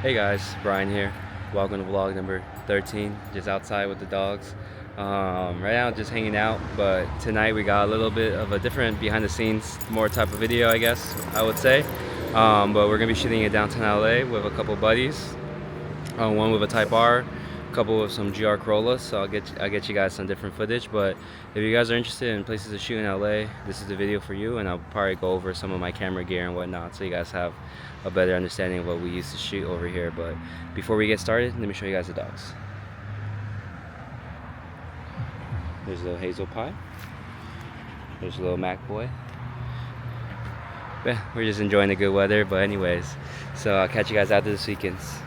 Hey guys, Brian here. Welcome to vlog number 13. Just outside with the dogs. Right now just hanging out, but tonight we got a little bit of a different behind the scenes, more type of video, I guess I would say. But we're gonna be shooting in downtown LA with a couple buddies. One with a Type R, a couple with some GR Corollas, so I'll get you guys some different footage. But if you guys are interested in places to shoot in LA, this is the video for you, and I'll probably go over some of my camera gear and whatnot so you guys have a better understanding of what we used to shoot over here. But before we get started, let me show you guys the dogs. There's a little Hazel Pie. There's a little Mac Boy. Yeah, we're just enjoying the good weather, but anyways, so I'll catch you guys after this weekend's.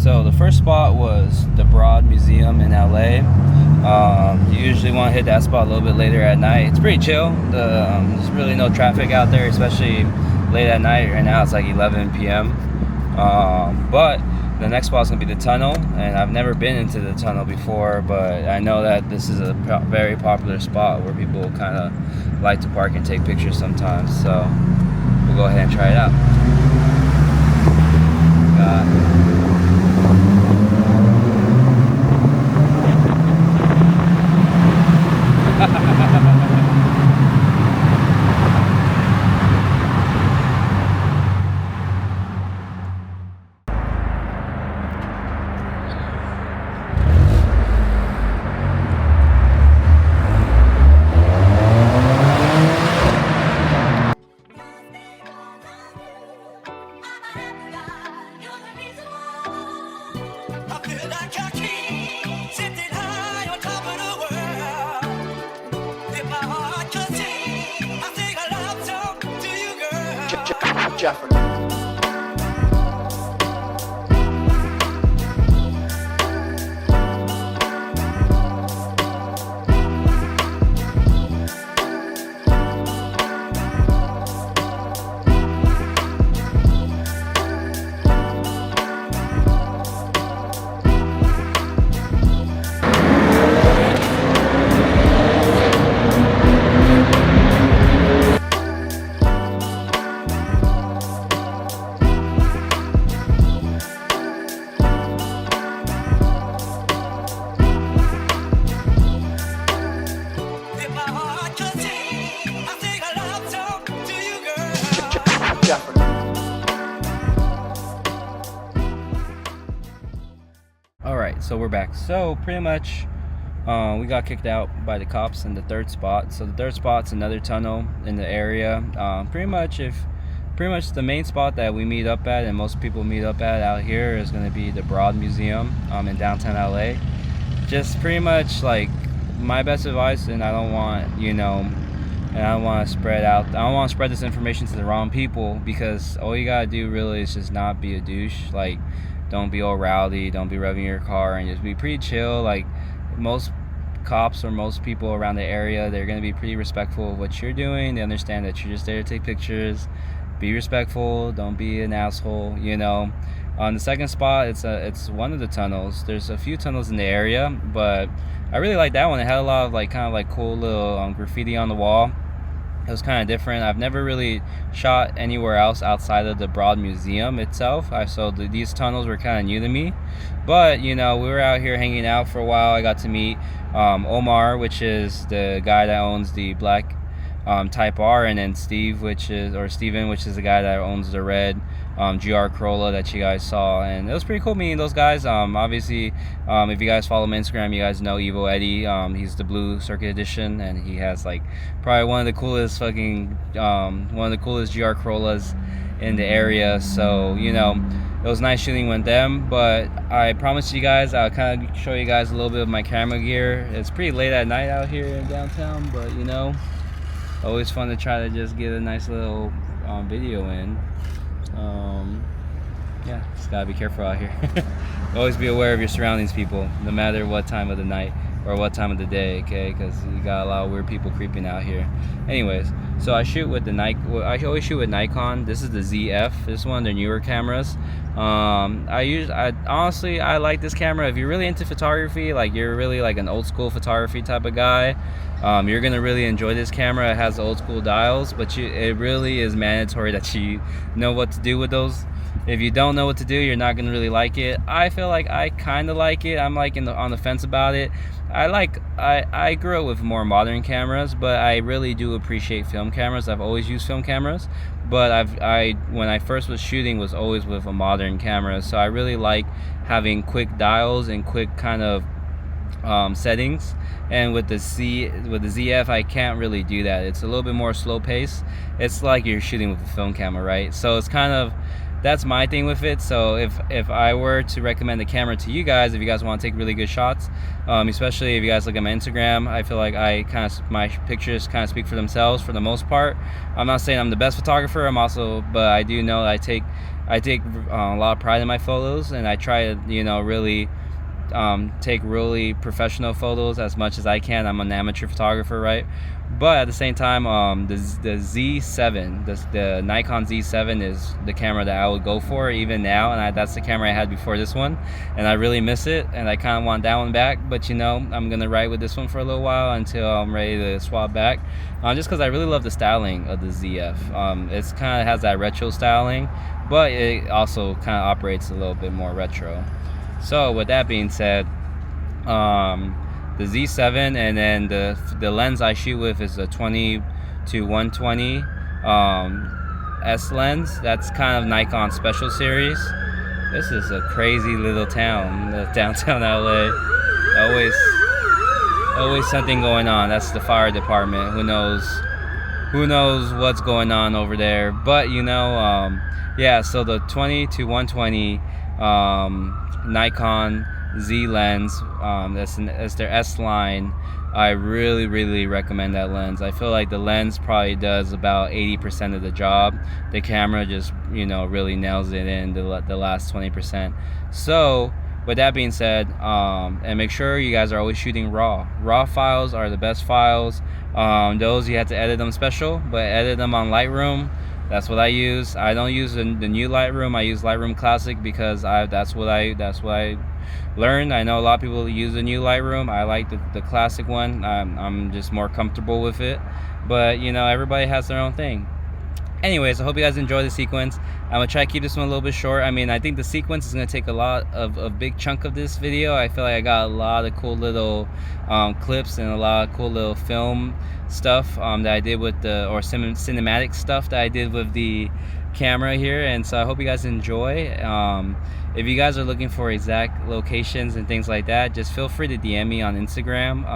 So the first spot was the Broad Museum in LA. You usually want to hit that spot a little bit later at night. It's pretty chill. There's really no traffic out there, especially late at night. Right now it's like 11 p.m. But the next spot is going to be the tunnel, and I've never been into the tunnel before, but I know that this is a very popular spot where people kind of like to park and take pictures sometimes. So we'll go ahead and try it out. Jeffrey. Alright, so we're back. So pretty much we got kicked out by the cops in the third spot. So the third spot's another tunnel in the area. Pretty much the main spot that we meet up at and most people meet up at out here is going to be the Broad Museum in downtown LA. Just pretty much like my best advice, and I don't want to spread this information to the wrong people, because all you gotta do really is just not be a douche. Like, don't be all rowdy, don't be revving your car, and just be pretty chill. Like, most cops or most people around the area, they're going to be pretty respectful of what you're doing. They understand that you're just there to take pictures. Be respectful, don't be an asshole, On the second spot, it's one of the tunnels. There's a few tunnels in the area, but I really like that one. It had a lot of cool little graffiti on the wall. It was kind of different. I've never really shot anywhere else outside of the Broad Museum itself. These tunnels were kind of new to me. But, we were out here hanging out for a while. I got to meet Omar, which is the guy that owns the Black Type R, and then Steven, which is the guy that owns the red GR Corolla that you guys saw. And it was pretty cool meeting those guys. Obviously, if you guys follow him on Instagram, you guys know Evo Eddie. He's the blue circuit edition, and he has like probably one of the coolest GR Corollas in the area. So it was nice shooting with them. But I promised you guys I'll kind of show you guys a little bit of my camera gear. It's pretty late at night out here in downtown, but always fun to try to just get a nice little video in. Yeah, just gotta be careful out here. Always be aware of your surroundings, people, no matter what time of the night or what time of the day, okay? Because you got a lot of weird people creeping out here. Anyways, so I shoot with I always shoot with Nikon. This is the Zf. This is one of their newer cameras. Honestly, I like this camera. If you're really into photography, like you're really like an old school photography type of guy, you're gonna really enjoy this camera. It has the old school dials, but it really is mandatory that you know what to do with those. If you don't know what to do, you're not gonna really like it. I feel like I kind of like it. I'm like on the fence about it. I grew up with more modern cameras, but I really do appreciate film cameras. I've always used film cameras, but when I first was shooting was always with a modern camera. So I really like having quick dials and quick kind of settings. And with the Zf, I can't really do that. It's a little bit more slow pace. It's like you're shooting with a film camera, right? So it's kind of, that's my thing with it. So if I were to recommend the camera to you guys, if you guys want to take really good shots, especially if you guys look at my Instagram, I feel like my pictures kind of speak for themselves for the most part. I'm not saying I'm the best photographer. But I do know I take a lot of pride in my photos, and I try to really take really professional photos as much as I can. I'm an amateur photographer, right? But at the same time, the Z7, the Nikon Z7 is the camera that I would go for even now, and that's the camera I had before this one, and I really miss it, and I kind of want that one back. But I'm gonna ride with this one for a little while until I'm ready to swap back, just because I really love the styling of the Zf. It's kind of has that retro styling, but it also kind of operates a little bit more retro. So with that being said, the Z7, and then the lens I shoot with is a 20-120 S lens. That's kind of Nikon Special Series. This is a crazy little town, downtown LA. Always something going on. That's the fire department. Who knows what's going on over there? But yeah. So the 20-120 Nikon Z lens, that's their S line. I really recommend that lens. I feel like the lens probably does about 80% of the job. The camera just really nails it in the last 20%. So with that being said, and make sure you guys are always shooting raw files are the best files. Those you have to edit them special, but edit them on Lightroom. That's what I use. I don't use the new Lightroom. I use Lightroom Classic because that's what I learned. I know a lot of people use the new Lightroom. I like the classic one. I'm just more comfortable with it. But everybody has their own thing. Anyways, I hope you guys enjoy the sequence. I'm gonna try to keep this one a little bit short. I mean, I think the sequence is gonna take a big chunk of this video. I feel like I got a lot of cool little clips and a lot of cool little film stuff that I did with cinematic stuff that I did with the camera here, and so I hope you guys enjoy. If you guys are looking for exact locations and things like that, just feel free to DM me on Instagram,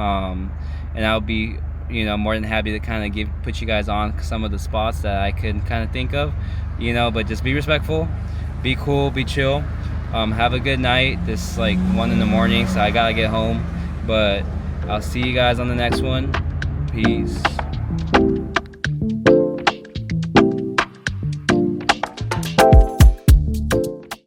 and I'll be more than happy to kind of put you guys on some of the spots that I can kind of think of, but just be respectful, be cool, be chill. Have a good night. This is like 1 in the morning, so I gotta get home, but I'll see you guys on the next one. Peace.